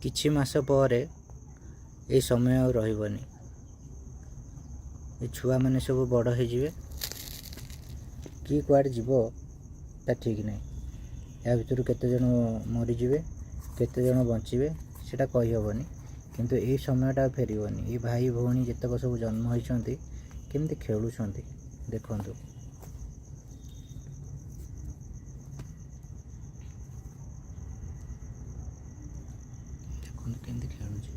କିଛି ମାସ ପରେ ଏ ସମୟ ଆଉ ରହିବନି। ଏ ଛୁଆମାନେ ସବୁ ବଡ଼ ହେଇଯିବେ, କିଏ କୁଆଡ଼େ ଯିବ ତା ଠିକ୍ ନାହିଁ। ଏହା ଭିତରୁ କେତେଜଣ ମରିଯିବେ, କେତେଜଣ ବଞ୍ଚିବେ ସେଇଟା କହିହେବନି। କିନ୍ତୁ ଏଇ ସମୟଟା ଫେରିବନି। ଏ ଭାଇ ଭଉଣୀ ଯେତେକ ସବୁ ଜନ୍ମ ହୋଇଛନ୍ତି କେମିତି ଖେଳୁଛନ୍ତି ଦେଖନ୍ତୁ। ଦେଖନ୍ତୁ କେମିତି ଖେଳୁଛି।